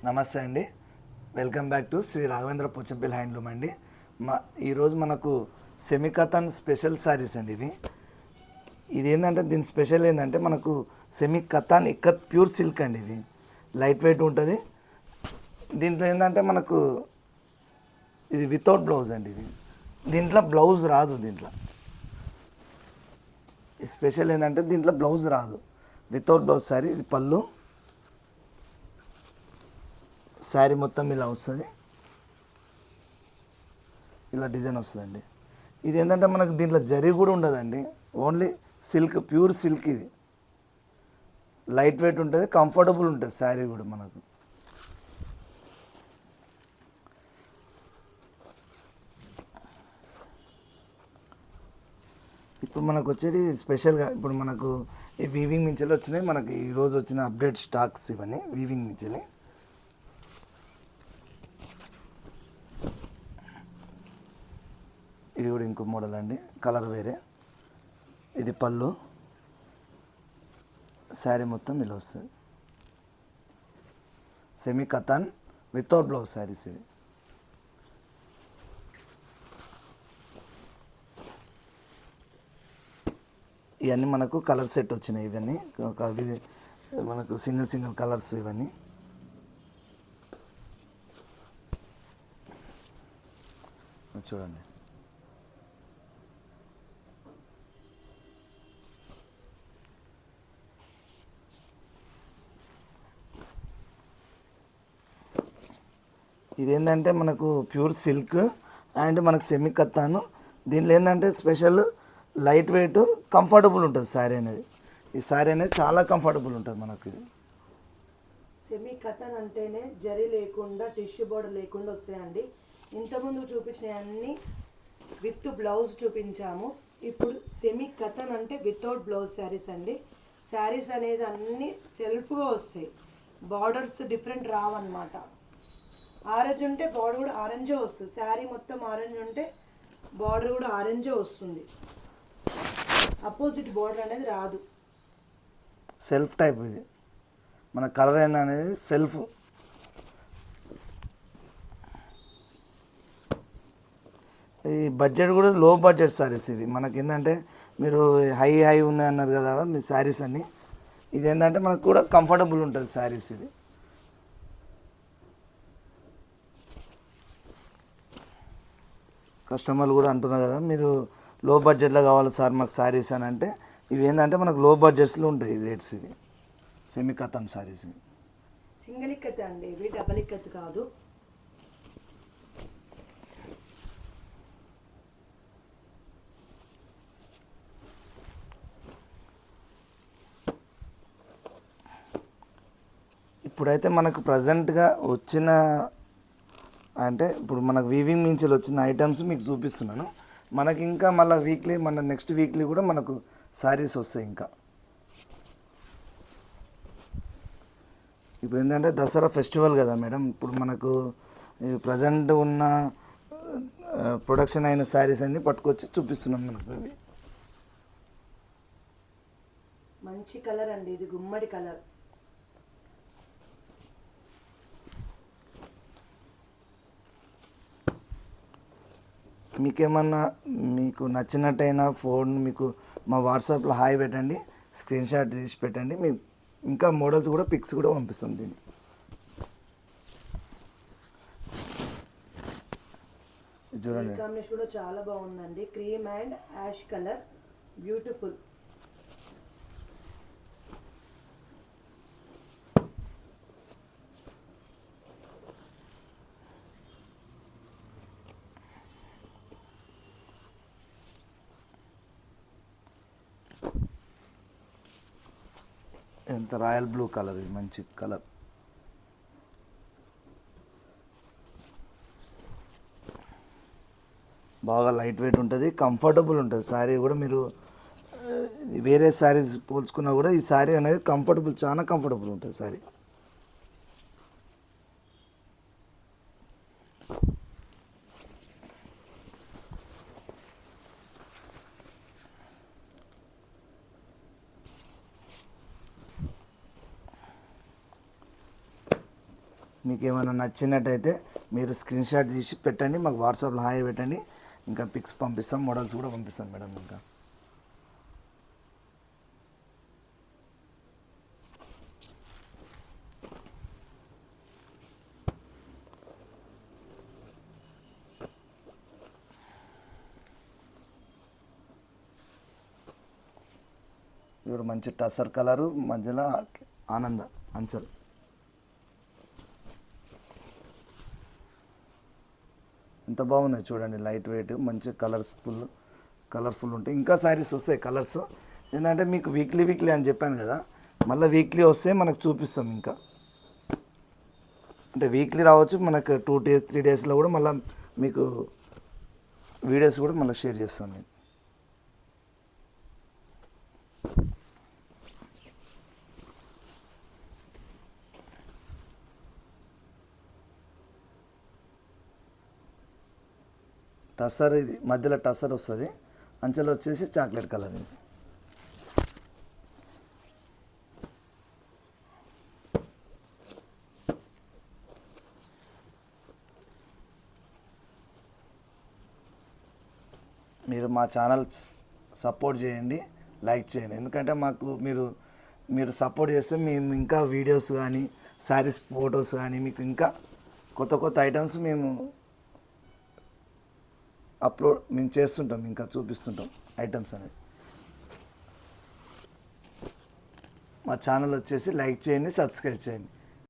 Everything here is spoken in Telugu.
నమస్తే అండి. Welcome back to Shri Raghavendra Pochampally handloom అండి. ఈరోజు మనకు సెమీ స్పెషల్ శారీస్ అండి. ఇది ఏంటంటే దీని స్పెషల్ ఏంటంటే మనకు semi katan ikat pure silk అండి. ఇవి లైట్ వెయిట్ ఉంటుంది. దీంట్లో ఏంటంటే మనకు ఇది వితౌట్ బ్లౌజ్ అండి. దీంట్లో బ్లౌజ్ రాదు. దీంట్లో స్పెషల్ ఏంటంటే దీంట్లో బ్లౌజ్ రాదు, వితౌట్ బ్లౌజ్ శారీ. ఇది పళ్ళు, శారీ మొత్తం ఇలా వస్తుంది, ఇలా డిజైన్ వస్తుందండి. ఇది ఏంటంటే మనకు దీంట్లో జరీ కూడా ఉండదండి, ఓన్లీ సిల్క్, ప్యూర్ సిల్క్. ఇది లైట్ వెయిట్ ఉంటుంది, కంఫర్టబుల్ ఉంటుంది శారీ కూడా మనకు. ఇప్పుడు మనకు వచ్చేది స్పెషల్గా ఇప్పుడు మనకు ఈ వీవింగ్ మించెలు వచ్చినాయి. మనకి ఈరోజు వచ్చిన అప్డేట్ స్టాక్స్ ఇవన్నీ వీవింగ్ మించెలు. ఇది కూడా ఇంకో మోడల్ అండి, కలర్ వేరే. ఇది పళ్ళు, శారీ మొత్తం ఇలా వస్తుంది. Semi katan without blouse saris ఇవి. ఇవన్నీ మనకు కలర్ సెట్ వచ్చినాయి. ఇవన్నీ మనకు సింగిల్ కలర్స్ ఇవన్నీ. చూడండి, ఇదేంటంటే మనకు ప్యూర్ సిల్క్ అండ్ మనకు సెమీ కత్తాను. దీనిలో ఏంటంటే స్పెషల్ లైట్ వెయిట్, కంఫర్టబుల్ ఉంటుంది శారీ అనేది. ఈ శారీ అనేది చాలా కంఫర్టబుల్ ఉంటుంది మనకు. ఇది సెమీ కథన్ అంటేనే జరీ లేకుండా, టిష్యూ బోర్డర్ లేకుండా వస్తాయండి. ఇంతకుముందు చూపించిన అన్ని విత్ బ్లౌజ్ చూపించాము. ఇప్పుడు సెమీ కథన్ అంటే వితౌట్ బ్లౌజ్ శారీస్ అండి. శారీస్ అనేది అన్నీ సెల్ఫ్గా వస్తాయి, బార్డర్స్ డిఫరెంట్ రావన్నమాట. ఆరెంజ్ ఉంటే బార్డర్ కూడా ఆరెంజే వస్తుంది, శారీ మొత్తం ఆరెంజ్ ఉంటే బార్డర్ కూడా ఆరెంజే వస్తుంది. అపోజిట్ బార్డర్ అనేది రాదు. Self type. ఇది మన కలర్ ఏందనేది సెల్ఫ్. ఈ బడ్జెట్ కూడా లో బడ్జెట్ శారీస్ ఇవి. మనకి ఏంటంటే మీరు హై ఉన్నాయి అన్నారు కదా మీ శారీస్ అన్నీ. ఇది ఏంటంటే మనకు కూడా కంఫర్టబుల్ ఉంటుంది శారీస్ ఇవి. కస్టమర్లు కూడా అంటున్నారు కదా మీరు లో బడ్జెట్లో కావాలి సార్ మాకు శారీస్ అని అంటే, ఇవి ఏంటంటే మనకు లో బడ్జెట్స్లో ఉంటాయి రేట్స్. ఇవి సెమీ కథన్ శారీస్. ఇవి సింగిల్ ఇక్కత్ అండి, ఇవి డబల్ ఇక్కత్ కాదు. ఇప్పుడైతే మనకు ప్రజెంట్గా వచ్చిన అంటే ఇప్పుడు మనకు వీవింగ్ మించెలు వచ్చిన ఐటమ్స్ మీకు చూపిస్తున్నాను. మనకి ఇంకా మళ్ళీ వీక్లీ, మన నెక్స్ట్ వీక్లీ కూడా మనకు శారీస్ వస్తాయి. ఇంకా ఇప్పుడు ఏంటంటే దసరా ఫెస్టివల్ కదా మేడం. ఇప్పుడు మనకు ప్రజెంట్ ఉన్న ప్రొడక్షన్ అయిన శారీస్ అన్నీ పట్టుకొచ్చి చూపిస్తున్నాం మనకు. ఇవి మంచి కలర్ అండి, ఇది గుమ్మడి కలర్. మీకేమన్నా మీకు నచ్చినట్టయినా ఫోన్ మీకు మా వాట్సాప్లో హాయ్ పెట్టండి, స్క్రీన్ షాట్ తీసి పెట్టండి. మీ ఇంకా మోడల్స్ కూడా, పిక్స్ కూడా పంపిస్తాం. దీన్ని చూడండి, కాంబినేషన్ కూడా చాలా బాగుందండి. Cream and ash colour, beautiful. ఎంత రాయల్ బ్లూ కలర్. ఇది మంచి కలర్. బాగా లైట్ వెయిట్ ఉంటుంది, కంఫర్టబుల్ ఉంటుంది శారీ కూడా. మీరు వేరే శారీస్ పోల్చుకున్నా కూడా ఈ శారీ అనేది కంఫర్టబుల్, చాలా కంఫర్టబుల్ ఉంటుంది శారీ. మీకు ఏమైనా నచ్చినట్టయితే మీరు స్క్రీన్ షాట్ తీసి పెట్టండి, మాకు వాట్సాప్లో హాయ్ పెట్టండి, ఇంకా పిక్స్ పంపిస్తాం, మోడల్స్ కూడా పంపిస్తాం మేడం. ఇంకా ఇప్పుడు మంచి టసర్ కలరు, మధ్యలో ఆనంద అంచల్. ఎంత బాగున్నాయి చూడండి, లైట్ వెయిట్, మంచి కలర్ఫుల్ ఉంటాయి. ఇంకా శారీస్ వస్తాయి కలర్స్. ఏంటంటే మీకు వీక్లీ అని చెప్పాను కదా, మళ్ళీ వీక్లీ వస్తే మనకు చూపిస్తాం. ఇంకా అంటే వీక్లీ రావచ్చు, మనకు 2 days 3 daysలో కూడా మళ్ళీ మీకు వీడియోస్ కూడా మళ్ళీ షేర్ చేస్తాం నేను. టసర్, ఇది మధ్యలో టసర్ వస్తుంది, అంచెలు వచ్చేసి చాక్లెట్ కలర్. ఇది మీరు మా ఛానల్ సపోర్ట్ చేయండి, లైక్ చేయండి. ఎందుకంటే మాకు మీరు సపోర్ట్ చేస్తే మేము ఇంకా వీడియోస్ కానీ శారీస్ ఫొటోస్ కానీ మీకు ఇంకా కొత్త ఐటమ్స్ మేము చేస్తుంటాం, ఇంకా చూపిస్తుంటాం ఐటమ్స్ అనేది. మా ఛానల్ వచ్చేసి లైక్ చేయండి, సబ్స్క్రైబ్ చేయండి.